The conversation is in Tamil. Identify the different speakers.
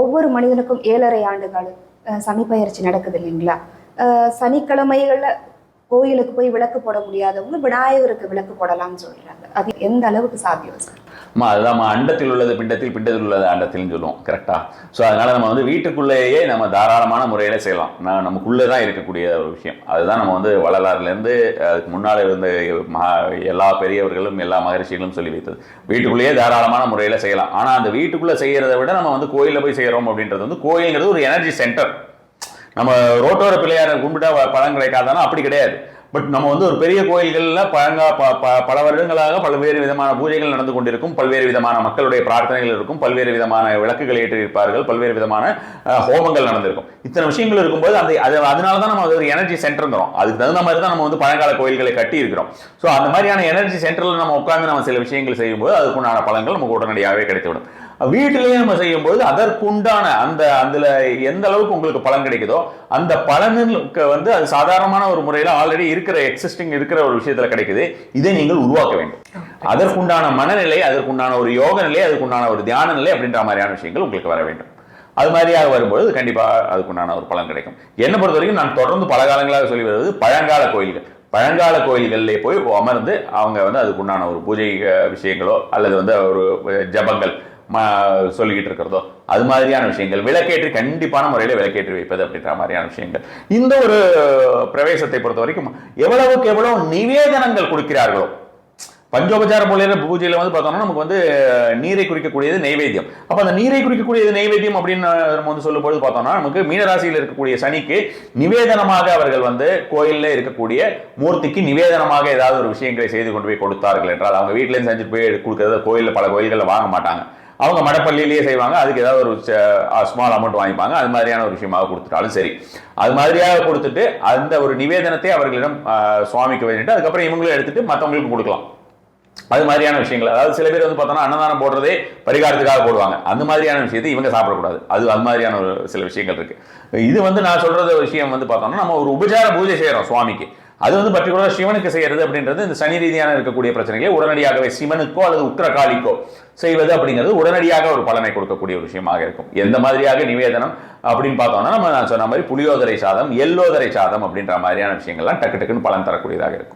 Speaker 1: ஒவ்வொரு மனிதனுக்கும் 7.5 ஆண்டுகள் சனி பயிற்சி நடக்குது இல்லைங்களா? சனிக்கிழமைகள்ல கோயிலுக்கு போய் விளக்கு போட முடியாதவங்க விநாயகருக்கு விளக்கு போடலாம்னு சொல்றாங்க. அது எந்த அளவுக்கு சாத்தியம் சார்?
Speaker 2: அதுதான் அண்டத்தில் உள்ளது பிண்டத்தில், பிண்டத்தில் உள்ளது அண்டத்தில்னு சொல்லுவோம். கரெக்டா? ஸோ அதனால நம்ம வந்து வீட்டுக்குள்ளேயே நம்ம தாராளமான முறையில செய்யலாம். நமக்குள்ளே தான் இருக்கக்கூடிய ஒரு விஷயம். அதுதான் நம்ம வந்து வள்ளலாறுலேருந்து அதுக்கு முன்னால் இருந்த எல்லா பெரியவர்களும் எல்லா மகரிஷிகளும் சொல்லி வைத்தது. வீட்டுக்குள்ளேயே தாராளமான முறையில் செய்யலாம். ஆனால் அந்த வீட்டுக்குள்ளே செய்கிறத விட நம்ம வந்து கோயிலில் போய் செய்கிறோம் அப்படின்றது வந்து கோயில்ங்கிறது ஒரு எனர்ஜி சென்டர். நம்ம ரோட்டோர பிள்ளையாரை கும்பிட்டா பலன் கிடைக்காதானா? அப்படி கிடையாது. பட் நம்ம வந்து ஒரு பெரிய கோயில்களில் பல வருடங்களாக பல்வேறு விதமான பூஜைகள் நடந்து கொண்டிருக்கும், பல்வேறு விதமான மக்களுடைய பிரார்த்தனைகள் இருக்கும், பல்வேறு விதமான விளக்குகள் ஏற்றிருப்பார்கள், பல்வேறு விதமான ஹோமங்கள் நடந்திருக்கும். இத்தனை விஷயங்கள் இருக்கும்போது அதனால தான் நம்ம ஒரு எனர்ஜி சென்டர்ங்கிறோம். அதுக்கு தகுந்த மாதிரி தான் நம்ம வந்து பழங்கால கோயில்களை கட்டி இருக்கிறோம். ஸோ அந்த மாதிரியான எனர்ஜி சென்டரில் நம்ம உட்கார்ந்து நம்ம சில விஷயங்கள் செய்யும்போது அதுக்குண்டான பலன்கள் நமக்கு உடனடியாகவே கிடைத்துவிடும். வீட்டிலேயே நம்ம செய்யும் போது அதற்குண்டான அதுல எந்த அளவுக்கு உங்களுக்கு பலன் கிடைக்குதோ அந்த பலனுக்கு வந்து அது சாதாரணமான ஒரு முறையில் ஆல்ரெடி இருக்கிற ஒரு விஷயத்துல கிடைக்குது. இதை நீங்கள் உருவாக்க வேண்டும். அதற்குண்டான மனநிலை, அதற்குண்டான ஒரு யோக நிலை, அதற்குண்டான ஒரு தியான நிலை அப்படின்ற மாதிரியான விஷயங்கள் உங்களுக்கு வர வேண்டும். அது மாதிரியாக வரும்போது கண்டிப்பா அதுக்குண்டான ஒரு பலன் கிடைக்கும். என்னை பொறுத்த வரைக்கும் நான் தொடர்ந்து பல காலங்களாக சொல்லி வருவது பழங்கால கோயில்கள். பழங்கால கோயில்களிலே போய் அமர்ந்து அவங்க வந்து அதுக்குண்டான ஒரு பூஜை விஷயங்களோ அல்லது வந்து ஒரு ஜபங்கள் சொல்லிக்கிட்டு இருக்கிறதோ அது மாதிரியான விஷயங்கள், விளக்கேற்றி கண்டிப்பான முறையில் விளக்கேற்றி வைப்பது அப்படின்ற மாதிரியான விஷயங்கள். இந்த ஒரு பிரவேசத்தை பொறுத்த வரைக்கும் எவ்வளவுக்கு எவ்வளவு நிவேதனங்கள் கொடுக்கிறார்களோ, பஞ்சோபச்சார பூஜையில வந்து பார்த்தோம்னா நமக்கு வந்து நீரை குறிக்கக்கூடியது நைவேத்தியம். அப்ப அந்த நீரை குறிக்கக்கூடியது நைவேத்தியம் அப்படின்னு நம்ம வந்து சொல்லும்போது பார்த்தோம்னா நமக்கு மீனராசியில் இருக்கக்கூடிய சனிக்கு நிவேதனமாக அவர்கள் வந்து கோயிலில் இருக்கக்கூடிய மூர்த்திக்கு நிவேதனமாக ஏதாவது ஒரு விஷயங்களை செய்து கொண்டு போய் கொடுத்தார்கள் என்றால், அவங்க வீட்டிலேருந்து செஞ்சுட்டு போய் கொடுக்கறத கோயிலில் பல கோயில்களில் வாங்க மாட்டாங்க. அவங்க மடப்பள்ளியிலேயே செய்வாங்க. அதுக்கு ஏதாவது ஒரு ஸ்மால் அமௌண்ட் வாங்கிப்பாங்க. அது மாதிரியான ஒரு விஷயமாக கொடுத்துட்டாலும் சரி, அது மாதிரியாக கொடுத்துட்டு அந்த ஒரு நிவேதனத்தை அவர்களிடம் சுவாமிக்கு வச்சுட்டு அதுக்கப்புறம் இவங்களும் எடுத்துட்டு மற்றவங்களுக்கு கொடுக்கலாம். அது மாதிரியான விஷயங்கள். அதாவது சில பேர் வந்து பார்த்தோம்னா அன்னதானம் போடுறதே பரிகாரத்துக்காக போடுவாங்க. அந்த மாதிரியான விஷயத்தை இவங்க சாப்பிடக்கூடாது. அது மாதிரியான ஒரு சில விஷயங்கள் இருக்கு. இது வந்து நான் சொல்றது விஷயம் வந்து பார்த்தோம்னா நம்ம ஒரு உபச்சார பூஜை செய்யறோம் சுவாமிக்கு. அது வந்து பர்டிகுலராக சிவனுக்கு செய்யறது அப்படின்றது இந்த சனி ரீதியான இருக்கக்கூடிய பிரச்சனைகளை உடனடியாகவே சிவனுக்கோ அல்லது உக்கிரகாளிக்கோ செய்வது அப்படிங்கிறது உடனடியாக ஒரு பலனை கொடுக்கக்கூடிய ஒரு விஷயமாக இருக்கும். எந்த மாதிரியாக நிவேதனம் அப்படின்னு பார்த்தோம்னா நான் சொன்ன மாதிரி புளியோதரை சாதம், எல்லோதரை சாதம் அப்படின்ற மாதிரியான விஷயங்கள்லாம் டக்கு டக்குன்னு பலன் தரக்கூடியதாக இருக்கும்.